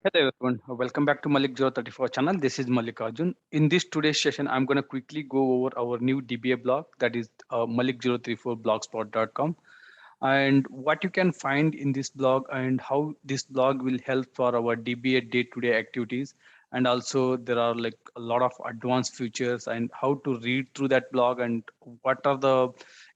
Hello everyone, welcome back to Malik 034 channel. This is Malik Arjun. In this today's session, I'm going to quickly go over our new DBA blog, that is malik034blogspot.com, and what you can find in this blog and how this blog will help for our DBA day-to-day activities. And also there are like a lot of advanced features and how to read through that blog and what are the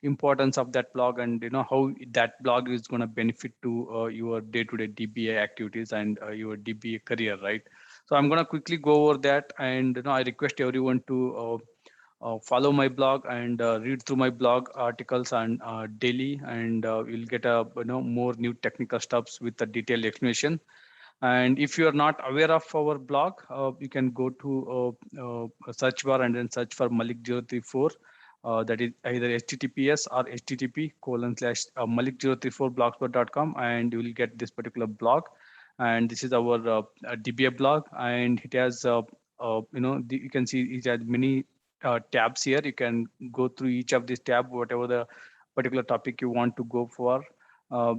importance of that blog, and how that blog is going to benefit to your day-to-day DBA activities and your DBA career, right? So I'm going to quickly go over that, and I request everyone to follow my blog and read through my blog articles and daily, and you'll get a more new technical stuffs with a detailed explanation. And if you are not aware of our blog, you can go to a search bar and then search for Malik 034. That is either HTTPS or HTTP colon slash Malik034blogspot.com, and you will get this particular blog. And this is our DBA blog, and it has you can see it has many tabs here. You can go through each of these tab, whatever the particular topic you want to go for.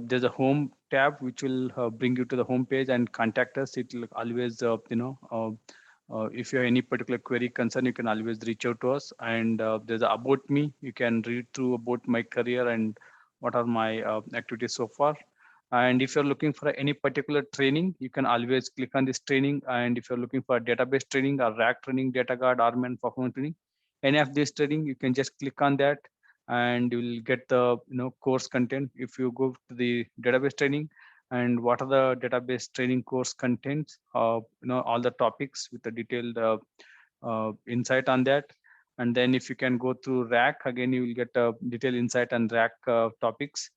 There's a home tab which will bring you to the home page, and contact us. It will always, if you have any particular query concern, you can always reach out to us. And there's a about me. You can read through about my career and what are my activities so far. And if you're looking for any particular training, you can always click on this training. And if you're looking for database training or rack training, data guard, RMN performance training, any of this training, you can just click on that and you will get the course content. If you go to the database training, and what are the database training course contents, all the topics with the detailed insight on that. And then if you can go through rack, again you will get a detailed insight on rack topics.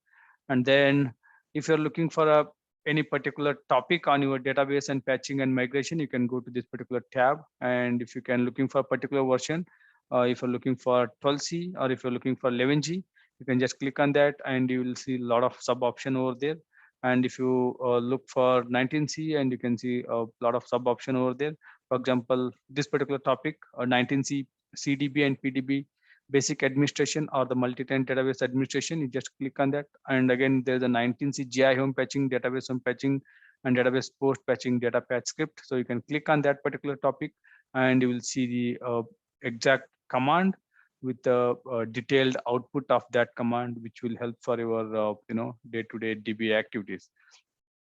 And then if you're looking for any particular topic on your database and patching and migration, you can go to this particular tab. And if you can looking for a particular version, if you're looking for 12c or if you're looking for 11g, you can just click on that and you will see a lot of sub option over there. And if you look for 19c, and you can see a lot of sub option over there. For example, this particular topic, 19c CDB and PDB basic administration or the multi-tenant database administration, you just click on that. And again, there's a 19c GI home patching, database home patching, and database post patching data patch script. So you can click on that particular topic and you will see the exact command with the detailed output of that command, which will help for your day-to-day DBA activities.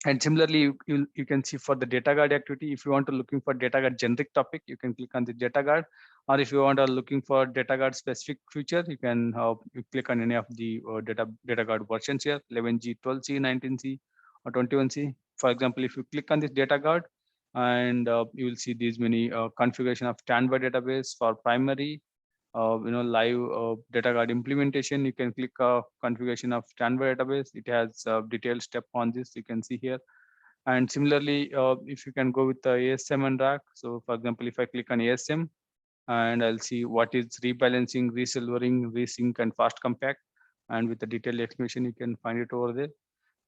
And similarly, you can see for the data guard activity, if you want to looking for data guard generic topic, you can click on the data guard. Or if you want to looking for data guard specific feature, you can you click on any of the data guard versions here, 11g, 12c, 19c, or 21c. For example, if you click on this data guard, and you will see these many configuration of standby database for primary, live data guard implementation. You can click configuration of standby database. It has a detailed step on this, you can see here. And similarly, if you can go with the ASM and rack. So for example, if I click on ASM, and I'll see what is rebalancing, resilvering, resync, and fast compact. And with the detailed explanation, you can find it over there.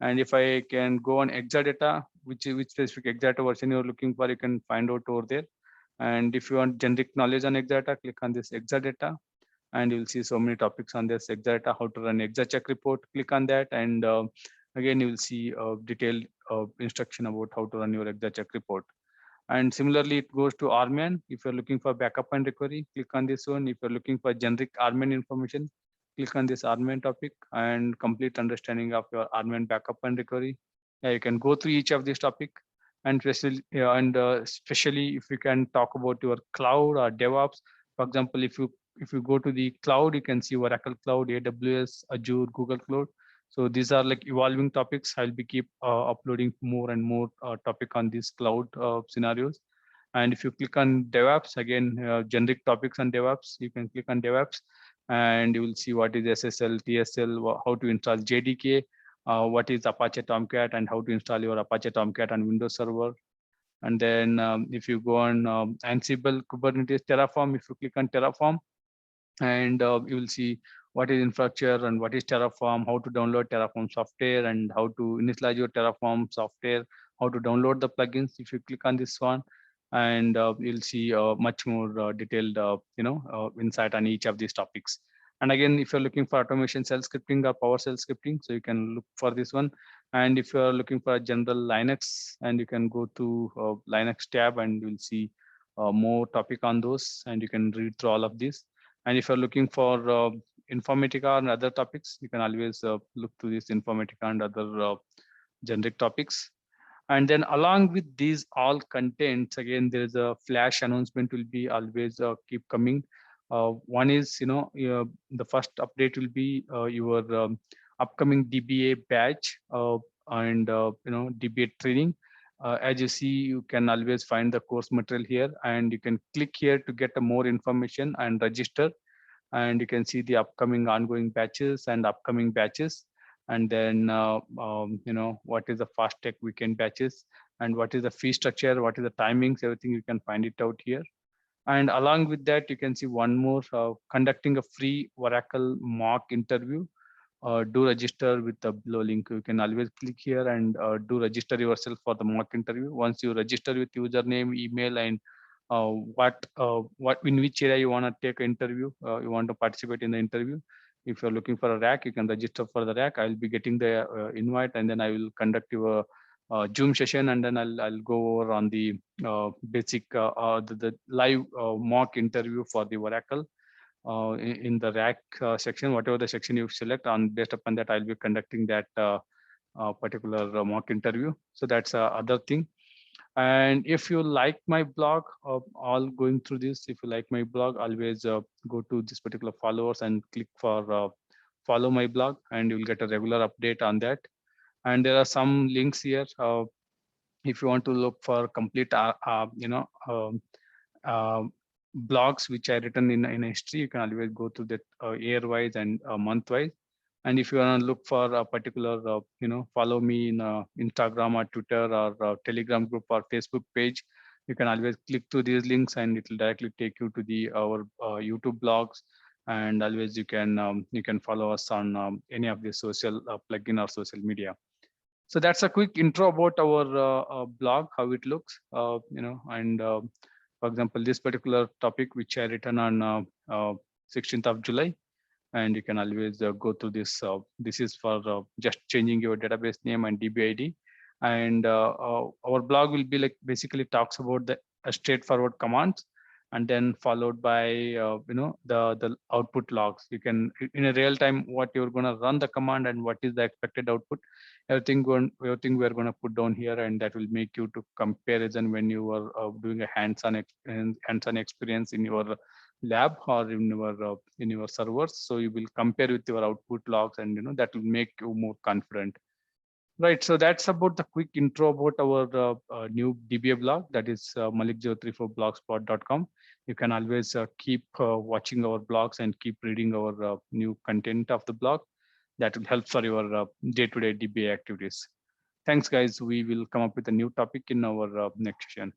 And if I can go on Exadata, which specific Exadata version you're looking for, you can find out over there. And if you want generic knowledge on Exadata, click on this Exadata, and you'll see so many topics on this Exadata, how to run Exacheck report. Click on that, and again, you will see a detailed instruction about how to run your Exacheck report. And similarly, it goes to RMAN. If you're looking for backup and recovery, click on this one. If you're looking for generic RMAN information, click on this RMAN topic and complete understanding of your RMAN backup and recovery. Yeah, you can go through each of these topic, and especially if you can talk about your cloud or DevOps. For example, if you go to the cloud, you can see Oracle Cloud, AWS, Azure, Google Cloud. So these are like evolving topics. I'll be keep uploading more and more topic on these cloud scenarios. And if you click on DevOps, again, generic topics on DevOps, you can click on DevOps and you will see what is SSL, TSL, how to install JDK, what is Apache Tomcat, and how to install your Apache Tomcat on Windows Server. And then if you go on Ansible, Kubernetes, Terraform, if you click on Terraform, and you will see what is infrastructure and what is Terraform, how to download Terraform software, and how to initialize your Terraform software, how to download the plugins. If you click on this one, and you'll see much more detailed insight on each of these topics. And again, if you're looking for automation shell scripting or PowerShell scripting, so you can look for this one. And if you are looking for a general Linux, and you can go to Linux tab and you'll see more topic on those, and you can read through all of this. And if you're looking for Informatica and other topics, you can always look to this Informatica and other generic topics. And then along with these all contents, again, there is a flash announcement will be always keep coming. One is, the first update will be your upcoming DBA batch and DBA training. As you see, you can always find the course material here, and you can click here to get more information and register. And you can see the upcoming ongoing batches and upcoming batches. And then what is the fast tech weekend batches, and what is the fee structure, what is the timings, everything you can find it out here. And along with that, you can see one more, conducting a free Oracle mock interview. Do register with the below link. You can always click here and do register yourself for the mock interview. Once you register with username, email, and what in which area you want to take an interview, you want to participate in the interview. If you're looking for a rack, you can register for the rack. I'll be getting the invite, and then I will conduct your Zoom session, and then I'll go over on the basic the live mock interview for the Oracle in the rack section. Whatever the section you select, on based upon that, I'll be conducting that particular mock interview. So that's other thing. And if you like my blog, all going through this, if you like my blog, always go to this particular followers and click for follow my blog, and you'll get a regular update on that. And there are some links here. If you want to look for complete, blogs which I written in history, you can always go to that year wise and month wise. And if you want to look for a particular, follow me in Instagram or Twitter or Telegram group or Facebook page, you can always click to these links, and it will directly take you to the our YouTube blogs. And always you can follow us on any of the social plugin or social media. So that's a quick intro about our blog, how it looks, and for example, this particular topic which I written on 16th of July, and you can always go through this. This is for just changing your database name and DB ID. And our blog will be like basically talks about the straightforward commands, and then followed by the output logs. You can in a real time what you're going to run the command and what is the expected output. Everything we're going to put down here, and that will make you to comparison when you are doing a hands-on experience in your lab or in your servers. So you will compare with your output logs, and that will make you more confident. Right, so that's about the quick intro about our new DBA blog, that is malik034blogspot.com. You can always keep watching our blogs and keep reading our new content of the blog. That will help for your day-to-day DBA activities. Thanks, guys. We will come up with a new topic in our next session.